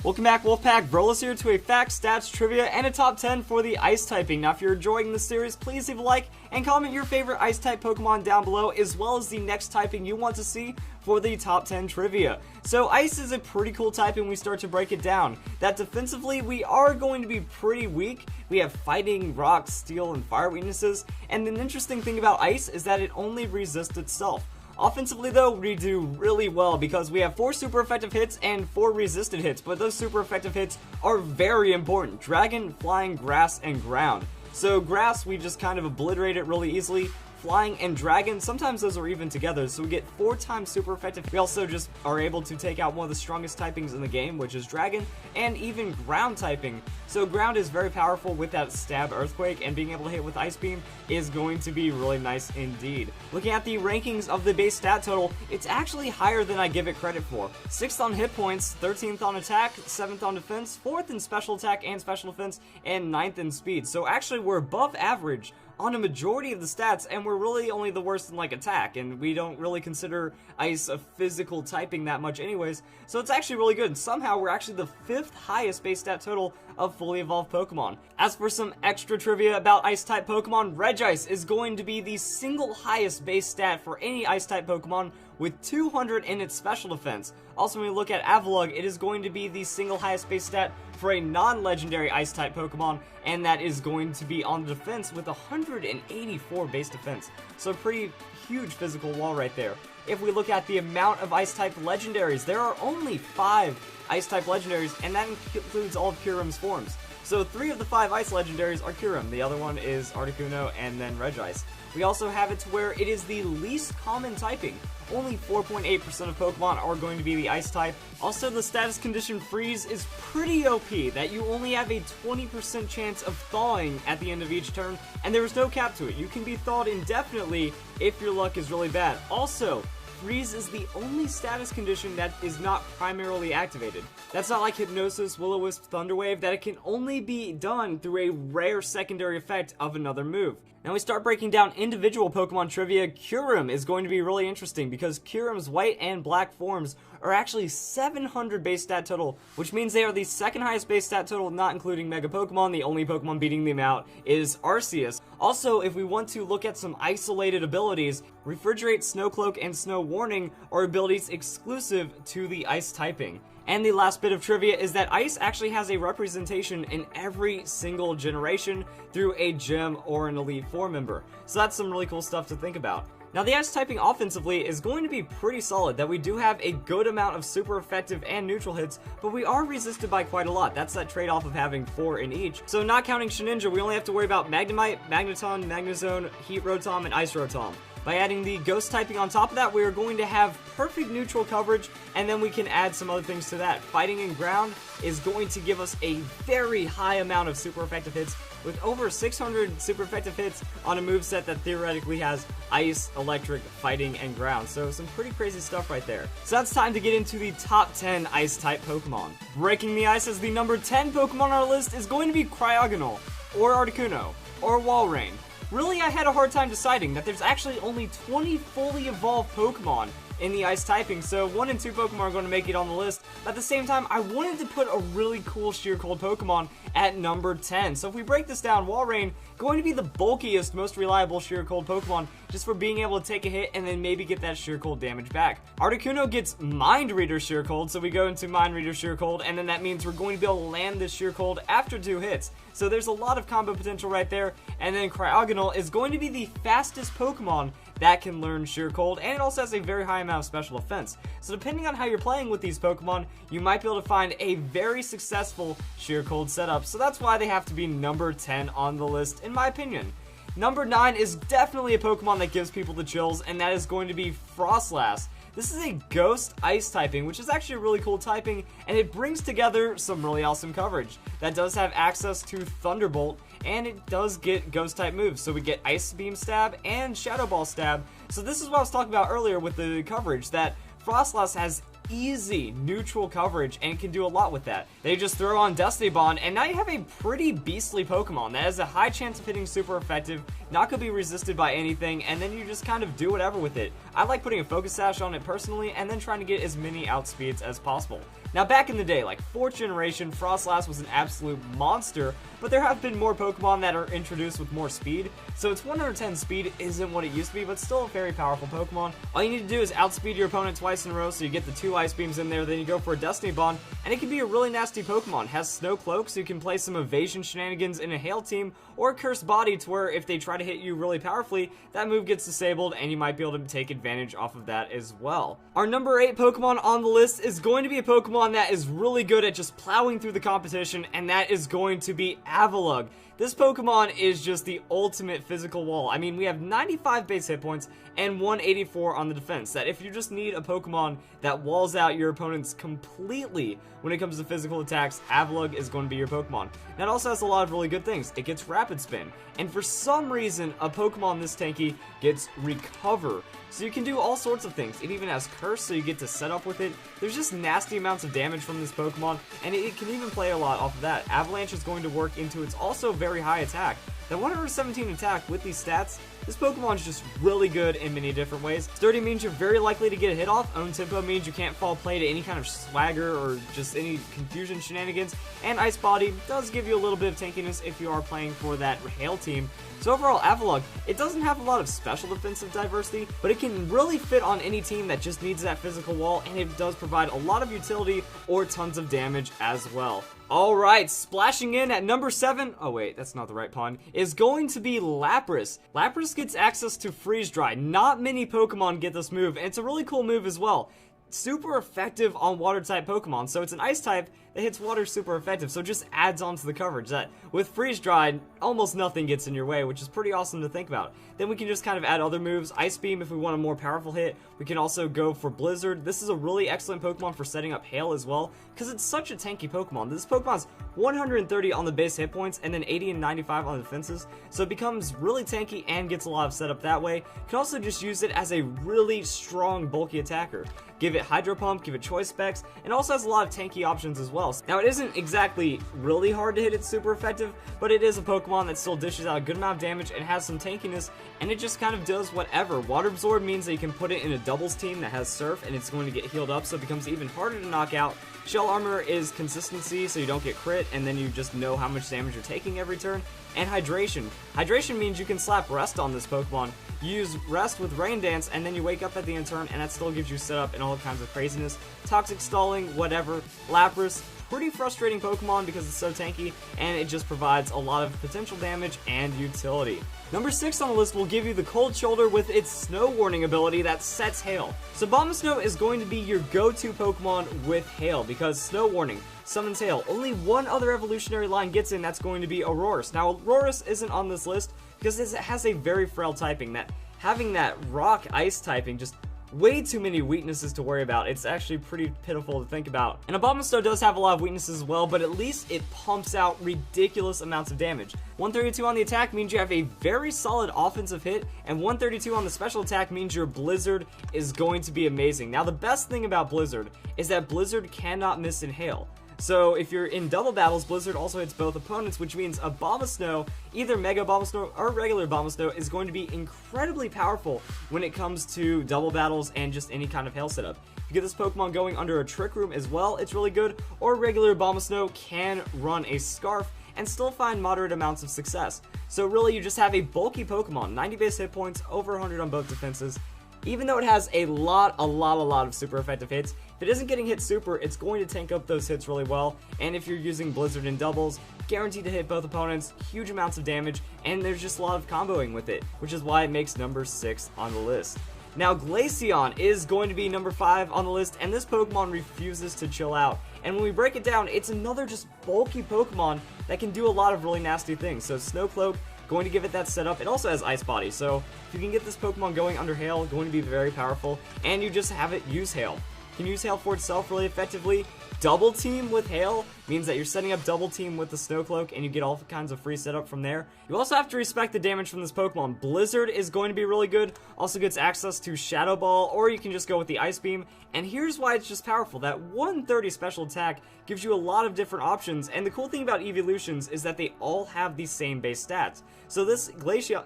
Welcome back, Wolfpack. Vrolas here to a facts, stats, trivia, and a top 10 for the ice typing. Now, if you're enjoying this series, please leave a like and comment your favorite ice type Pokemon down below, as well as the next typing you want to see for the top 10 trivia. So, ice is a pretty cool type, and we start to break it down. That defensively, we are going to be pretty weak. We have fighting, rock, steel, and fire weaknesses. And an interesting thing about ice is that it only resists itself. Offensively though, we do really well because we have 4 super effective hits and 4 resisted hits, but those super effective hits are very important. Dragon, flying, grass, and ground. So grass, we just kind of obliterate it really easily. Flying and dragon, sometimes those are even together, so we get 4 times super effective. We also just are able to take out one of the strongest typings in the game, which is dragon, and even ground typing. So ground is very powerful with that stab earthquake, and being able to hit with ice beam is going to be really nice indeed. Looking at the rankings of the base stat total, it's actually higher than I give it credit for. 6th on hit points, 13th on attack, 7th on defense, 4th in special attack and special defense, and 9th in speed. So actually we're above average on a majority of the stats, and we're really only the worst in like attack, and we don't really consider ice a physical typing that much anyways, so it's actually really good, and somehow we're actually the 5th highest base stat total of fully evolved Pokemon. As for some extra trivia about ice type Pokemon, Regice is going to be the single highest base stat for any ice type Pokemon with 200 in its special defense. Also, when we look at Avalugg, it is going to be the single highest base stat for a non-legendary ice type Pokemon, and that is going to be on the defense with 184 base defense. So pretty huge physical wall right there. If we look at the amount of ice type legendaries, there are only 5 ice type legendaries, and that includes all of Kyurem's forms. So 3 of the 5 ice legendaries are Kyurem, the other one is Articuno, and then Regice. We also have it to where it is the least common typing. Only 4.8% of Pokemon are going to be the ice type. Also, the status condition freeze is pretty OP, that you only have a 20% chance of thawing at the end of each turn, and there is no cap to it. You can be thawed indefinitely if your luck is really bad. Also, freeze is the only status condition that is not primarily activated. That's not like Hypnosis, Will-O-Wisp, Thunderwave, that it can only be done through a rare secondary effect of another move. Now we start breaking down individual Pokemon trivia. Kyurem is going to be really interesting because Kyurem's white and black forms are actually 700 base stat total, which means they are the 2nd highest base stat total, not including Mega Pokemon. The only Pokemon beating them out is Arceus. Also, if we want to look at some isolated abilities, Refrigerate, Snowcloak, and Snow Warning are abilities exclusive to the ice typing. And the last bit of trivia is that ice actually has a representation in every single generation through a gym or an Elite Four member. So that's some really cool stuff to think about. Now the ice typing offensively is going to be pretty solid, that we do have a good amount of super effective and neutral hits, but we are resisted by quite a lot. That's that trade-off of having 4 in each. So not counting Shedinja, we only have to worry about Magnemite, Magneton, Magnezone, Heat Rotom, and Ice Rotom. By adding the ghost typing on top of that, we are going to have perfect neutral coverage, and then we can add some other things to that. Fighting and ground is going to give us a very high amount of super effective hits, with over 600 super effective hits on a moveset that theoretically has ice, electric, fighting, and ground. So some pretty crazy stuff right there. So that's time to get into the top 10 ice type Pokemon. Breaking the ice as the number 10 Pokemon on our list is going to be Cryogonal, or Articuno, or Walrein. Really, I had a hard time deciding that there's actually only 20 fully evolved Pokemon in the ice typing, so 1 and 2 Pokemon are going to make it on the list. At the same time, I wanted to put a really cool Sheer Cold Pokemon at number 10. So if we break this down, Walrein going to be the bulkiest, most reliable Sheer Cold Pokemon, just for being able to take a hit and then maybe get that Sheer Cold damage back. Articuno gets Mind Reader Sheer Cold, so we go into Mind Reader Sheer Cold, and then that means we're going to be able to land this Sheer Cold after 2 hits. So there's a lot of combo potential right there, and then Cryogonal is going to be the fastest Pokemon that can learn Sheer Cold, and it also has a very high amount of special defense. So depending on how you're playing with these Pokemon, you might be able to find a very successful Sheer Cold setup, so that's why they have to be number 10 on the list, in my opinion. Number 9 is definitely a Pokemon that gives people the chills, and that is going to be Froslass. This is a ghost ice typing, which is actually a really cool typing, and it brings together some really awesome coverage. That does have access to Thunderbolt, and it does get ghost type moves. So we get Ice Beam Stab and Shadow Ball Stab. So this is what I was talking about earlier with the coverage, that Froslass has easy neutral coverage and can do a lot with that. They just throw on Destiny Bond, and now you have a pretty beastly Pokemon that has a high chance of hitting super effective, not gonna be resisted by anything, and then you just kind of do whatever with it. I like putting a Focus Sash on it personally, and then trying to get as many outspeeds as possible. Now back in the day, like 4th generation, Frostlass was an absolute monster, but there have been more Pokemon that are introduced with more speed, so its 110 speed isn't what it used to be, but still a very powerful Pokemon. All you need to do is outspeed your opponent twice in a row, so you get the 2 Ice Beams in there, then you go for a Destiny Bond, and it can be a really nasty Pokemon. It has Snow Cloak, so you can play some evasion shenanigans in a Hail team, or Cursed Body, to where if they try to hit you really powerfully, that move gets disabled, and you might be able to take advantage off of that as well. Our number 8 Pokemon on the list is going to be a Pokemon that is really good at just plowing through the competition, and that is going to be Avalugg. This Pokemon is just the ultimate physical wall. I mean, we have 95 base hit points and 184 on the defense. That if you just need a Pokemon that walls out your opponents completely when it comes to physical attacks, Avalugg is going to be your Pokemon. Now, it also has a lot of really good things. It gets Rapid Spin, and for some reason, a Pokemon this tanky gets Recover. So you can do all sorts of things. It even has Curse, so you get to set up with it. There's just nasty amounts of damage from this Pokemon, and it can even play a lot off of that. Avalanche is going to work into its also very high attack. That 117 attack with these stats, this Pokemon is just really good in many different ways. Sturdy means you're very likely to get a hit off. Own Tempo means you can't fall prey to any kind of swagger or just any confusion shenanigans. And Ice Body does give you a little bit of tankiness if you are playing for that Hail team. So overall, Avalugg, it doesn't have a lot of special defensive diversity, but it can really fit on any team that just needs that physical wall, and it does provide a lot of utility or tons of damage as well. Alright, splashing in at number 7, oh wait, that's not the right pun, is going to be Lapras. Lapras gets access to Freeze Dry. Not many Pokemon get this move, and it's a really cool move as well. Super effective on water type Pokemon, so it's an ice type that hits water super effective, so it just adds on to the coverage that with Freeze Dry, almost nothing gets in your way, which is pretty awesome to think about. Then we can just kind of add other moves. Ice Beam if we want a more powerful hit. We can also go for Blizzard. This is a really excellent Pokemon for setting up Hail as well, because it's such a tanky Pokemon. This Pokemon's 130 on the base hit points and then 80 and 95 on the defenses, so it becomes really tanky and gets a lot of setup that way. You can also just use it as a really strong, bulky attacker. Give it Hydro Pump, give it Choice Specs, and also has a lot of tanky options as well. Now, it isn't exactly really hard to hit, it's super effective, but it is a Pokemon that still dishes out a good amount of damage and has some tankiness, and it just kind of does whatever. Water Absorb means that you can put it in a doubles team that has Surf, and it's going to get healed up, so it becomes even harder to knock out. Shell Armor is consistency, so you don't get crit, and then you just know how much damage you're taking every turn. And Hydration. Hydration means you can slap Rest on this Pokemon. You use Rest with Rain Dance, and then you wake up at the end turn, and that still gives you setup and all kinds of craziness. Toxic Stalling, whatever. Lapras, pretty frustrating Pokemon because it's so tanky, and it just provides a lot of potential damage and utility. Number 6 on the list will give you the Cold Shoulder with its Snow Warning ability that sets Hail. So Abomasnow is going to be your go-to Pokemon with Hail because Snow Warning summons Hail. Only one other evolutionary line gets in, that's going to be Aurorus. Now Aurorus isn't on this list because it has a very frail typing, that having that rock ice typing just way too many weaknesses to worry about. It's actually pretty pitiful to think about. And Abomasnow does have a lot of weaknesses as well, but at least it pumps out ridiculous amounts of damage. 132 on the attack means you have a very solid offensive hit, and 132 on the special attack means your Blizzard is going to be amazing. Now the best thing about Blizzard is that Blizzard cannot miss in Hail. So if you're in double battles, Blizzard also hits both opponents, which means Abomasnow, either Mega Abomasnow or regular Abomasnow, is going to be incredibly powerful when it comes to double battles and just any kind of Hail setup. If you get this Pokemon going under a Trick Room as well, it's really good, or regular Abomasnow can run a Scarf and still find moderate amounts of success. So really you just have a bulky Pokemon, 90 base hit points, over 100 on both defenses. Even though it has a lot of super effective hits, if it isn't getting hit super, it's going to tank up those hits really well, and if you're using Blizzard in doubles, guaranteed to hit both opponents, huge amounts of damage, and there's just a lot of comboing with it, which is why it makes number 6 on the list. Now Glaceon is going to be number 5 on the list, and this Pokemon refuses to chill out. And when we break it down, it's another just bulky Pokemon that can do a lot of really nasty things. So Snow Cloak, going to give it that setup. It also has Ice Body, so if you can get this Pokemon going under Hail, going to be very powerful, and you just have it use Hail. You can use Hail for itself really effectively. Double Team with Hail means that you're setting up Double Team with the Snow Cloak, and you get all kinds of free setup from there. You also have to respect the damage from this Pokemon. Blizzard is going to be really good, also gets access to Shadow Ball, or you can just go with the Ice Beam, and here's why it's just powerful. That 130 special attack gives you a lot of different options, and the cool thing about evolutions is that they all have the same base stats. So this Glaceon...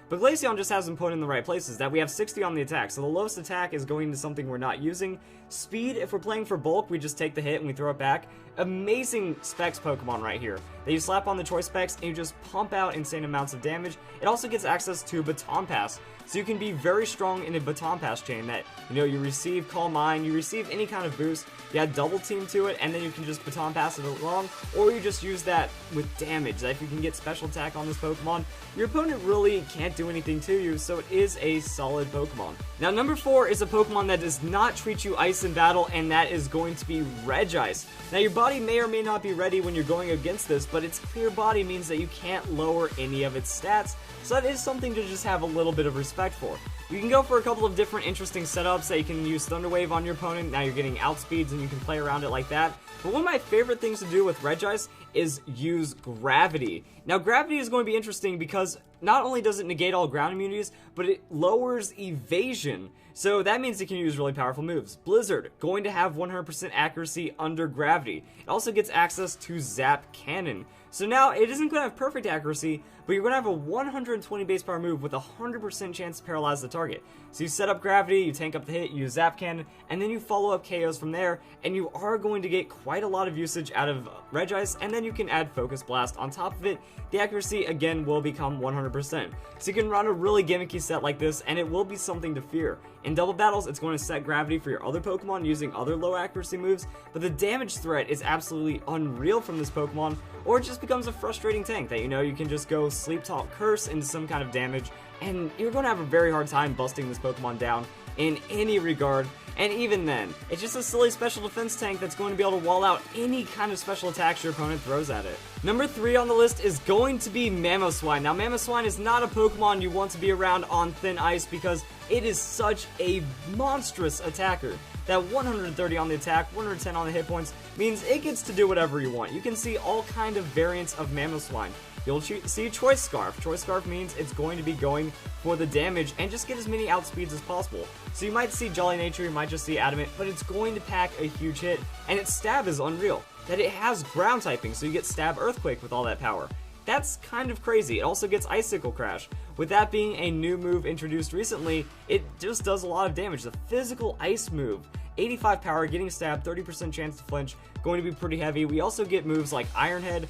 But Glaceon just has them put in the right places, that we have 60 on the attack, so the lowest attack is going to something we're not using. Speed, if we're playing for bulk, we just take the hit and we throw it back. Amazing specs Pokemon right here, that you slap on the choice specs and you just pump out insane amounts of damage. It also gets access to Baton Pass, so you can be very strong in a Baton Pass chain that, you know, you receive Calm Mind, you receive any kind of boost, you add Double Team to it, and then you can just Baton Pass it along, or you just use that with damage, that if you can get special attack on this Pokemon, your opponent really can't do anything to you, so it is a solid Pokemon. Now, number 4 is a Pokemon that does not treat you ice in battle, and that is going to be Regice. Now, your body may or may not be ready when you're going against this, but its clear body means that you can't lower any of its stats, so that is something to just have a little bit of respect for. You can go for a couple of different interesting setups that you can use Thunder Wave on your opponent. Now you're getting outspeeds and you can play around it like that. But one of my favorite things to do with Regice is use Gravity. Now Gravity is going to be interesting because not only does it negate all ground immunities, but it lowers evasion. So that means it can use really powerful moves. Blizzard, going to have 100% accuracy under Gravity. It also gets access to Zap Cannon. So now it isn't going to have perfect accuracy, but you're going to have a 120 base power move with a 100% chance to paralyze the target. So you set up Gravity, you tank up the hit, you use Zap Cannon, and then you follow up KOs from there, and you are going to get quite a lot of usage out of Regice, and then you can add Focus Blast on top of it. The accuracy, again, will become 100%. So you can run a really gimmicky set like this, and it will be something to fear. In double battles, it's going to set Gravity for your other Pokemon using other low accuracy moves, but the damage threat is absolutely unreal from this Pokemon, or it just becomes a frustrating tank that, you know, you can just go Sleep Talk Curse into some kind of damage, and you're going to have a very hard time busting this Pokemon down in any regard. And even then, it's just a silly special defense tank that's going to be able to wall out any kind of special attacks your opponent throws at it. Number 3 on the list is going to be Mamoswine. Now, Mamoswine is not a Pokemon you want to be around on thin ice because it is such a monstrous attacker. That 130 on the attack, 110 on the hit points means it gets to do whatever you want. You can see all kind of variants of Mamoswine. You'll see Choice Scarf. Choice Scarf means it's going to be going for the damage and just get as many outspeeds as possible. So you might see Jolly Nature, you might just see Adamant, but it's going to pack a huge hit, and its stab is unreal. That it has ground typing, so you get Stab Earthquake with all that power. That's kind of crazy. It also gets Icicle Crash. With that being a new move introduced recently, it just does a lot of damage. The physical ice move, 85 power, getting stabbed, 30% chance to flinch, going to be pretty heavy. We also get moves like Iron Head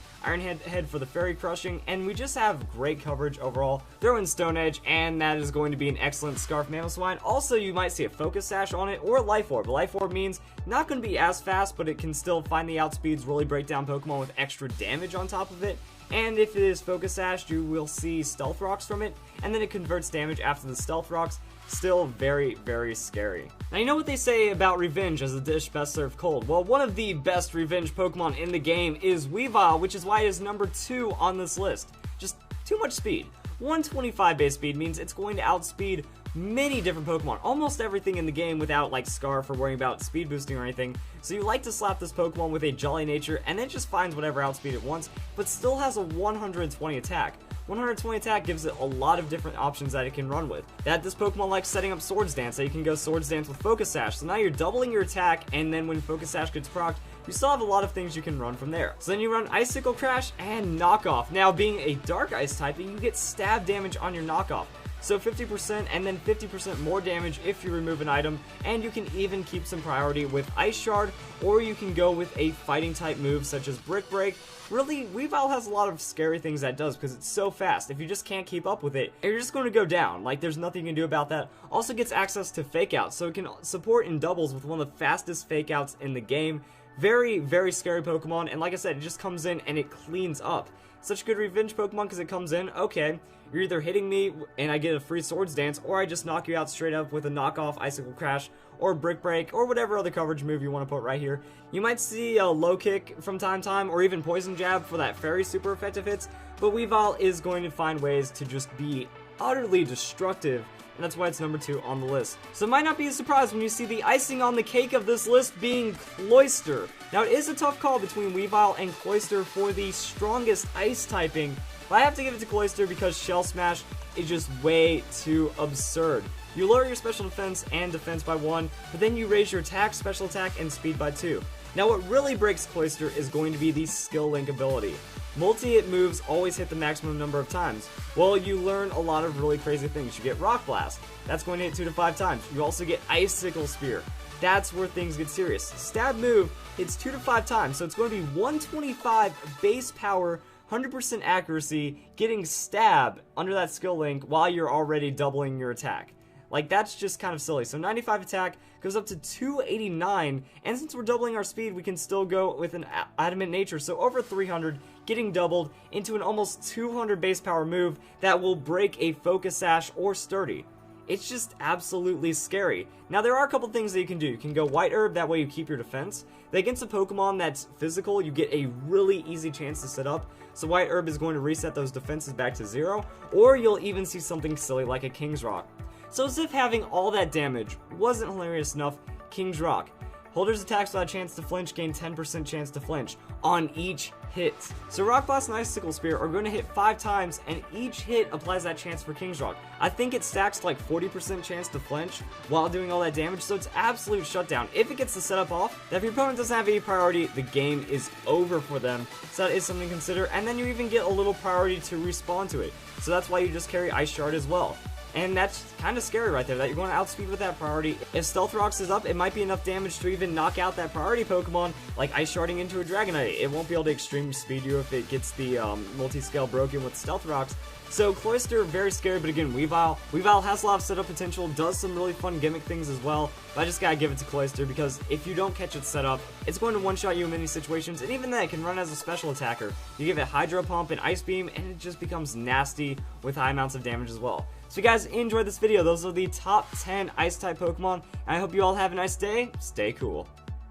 for the Fairy Crushing, and we just have great coverage overall. Throw in Stone Edge, and that is going to be an excellent Scarf Mamoswine. Also, you might see a Focus Sash on it, or Life Orb. Life Orb means not going to be as fast, but it can still find the outspeeds, really break down Pokemon with extra damage on top of it. And if it is Focus Sash, you will see Stealth Rocks from it, and then it converts damage after the Stealth Rocks. Still very, very scary. Now, you know what they say about revenge as a dish best served cold? Well, one of the best revenge Pokemon in the game is Weavile, which is why it is number 2 on this list. Just too much speed. 125 base speed means it's going to outspeed many different Pokemon, almost everything in the game without like Scarf or worrying about speed boosting or anything. So you like to slap this Pokemon with a Jolly Nature and then just finds whatever outspeed it wants, but still has a 120 attack. 120 attack gives it a lot of different options that it can run with. That this Pokemon likes setting up Swords Dance, so you can go Swords Dance with Focus Sash. So now you're doubling your attack, and then when Focus Sash gets procced, you still have a lot of things you can run from there. So then you run Icicle Crash and Knockoff. Now, being a Dark Ice typing, you get stab damage on your Knockoff. So 50% and then 50% more damage if you remove an item, and you can even keep some priority with Ice Shard, or you can go with a fighting type move such as Brick Break. Really, Weavile has a lot of scary things that it does because it's so fast. If you just can't keep up with it, you're just going to go down. Like, there's nothing you can do about that. Also gets access to Fake Out, so it can support in doubles with one of the fastest Fake Outs in the game. Very, very scary Pokemon, and like I said, it just comes in and it cleans up. Such a good revenge Pokemon because it comes in, okay, you're either hitting me and I get a free Swords Dance, or I just knock you out straight up with a Knockoff, Icicle Crash, or Brick Break, or whatever other coverage move you want to put right here. You might see a Low Kick from time to time, or even Poison Jab for that very super effective hits, but Weavile is going to find ways to just be utterly destructive, and that's why it's number 2 on the list. So it might not be a surprise when you see the icing on the cake of this list being Cloyster. Now, it is a tough call between Weavile and Cloyster for the strongest ice typing, but I have to give it to Cloyster because Shell Smash is just way too absurd. You lower your special defense and defense by 1, but then you raise your attack, special attack, and speed by 2. Now, what really breaks Cloyster is going to be the Skill Link ability. multi-hit moves always hit the maximum number of times. Well, you learn a lot of really crazy things. You get Rock Blast. That's going to hit 2 to 5 times. You also get Icicle Spear. That's where things get serious. Stab move hits 2 to 5 times, so it's going to be 125 base power, 100% accuracy, getting stab under that skill link while you're already doubling your attack. Like, that's just kind of silly. So 95 attack goes up to 289, and since we're doubling our speed, we can still go with an adamant nature, so over 300, getting doubled into an almost 200 base power move that will break a Focus Sash or Sturdy. It's just absolutely scary. Now, there are a couple things that you can do. You can go White Herb, that way you keep your defense. Against a Pokemon that's physical, you get a really easy chance to set up, so White Herb is going to reset those defenses back to 0, or you'll even see something silly like a King's Rock. So as if having all that damage wasn't hilarious enough, King's Rock. Holders attacks without a chance to flinch gain 10% chance to flinch on each hit. So Rock Blast and Icicle Spear are going to hit 5 times, and each hit applies that chance for King's Rock. I think it stacks to like 40% chance to flinch while doing all that damage, so it's absolute shutdown. If it gets the setup off, that if your opponent doesn't have any priority, the game is over for them. So that is something to consider, and then you even get a little priority to respawn to it. So that's why you just carry Ice Shard as well. And that's kind of scary right there, that you're going to outspeed with that priority. If Stealth Rocks is up, it might be enough damage to even knock out that priority Pokemon, like Ice Sharding into a Dragonite. It won't be able to extreme speed you if it gets the multi-scale broken with Stealth Rocks. So Cloyster, very scary, but again, Weavile. Weavile has a lot of setup potential, does some really fun gimmick things as well, but I just gotta give it to Cloyster because if you don't catch its setup, it's going to one-shot you in many situations, and even then, it can run as a special attacker. You give it Hydro Pump and Ice Beam, and it just becomes nasty with high amounts of damage as well. So if you guys enjoyed this video, those are the top 10 Ice-type Pokemon, and I hope you all have a nice day. Stay cool.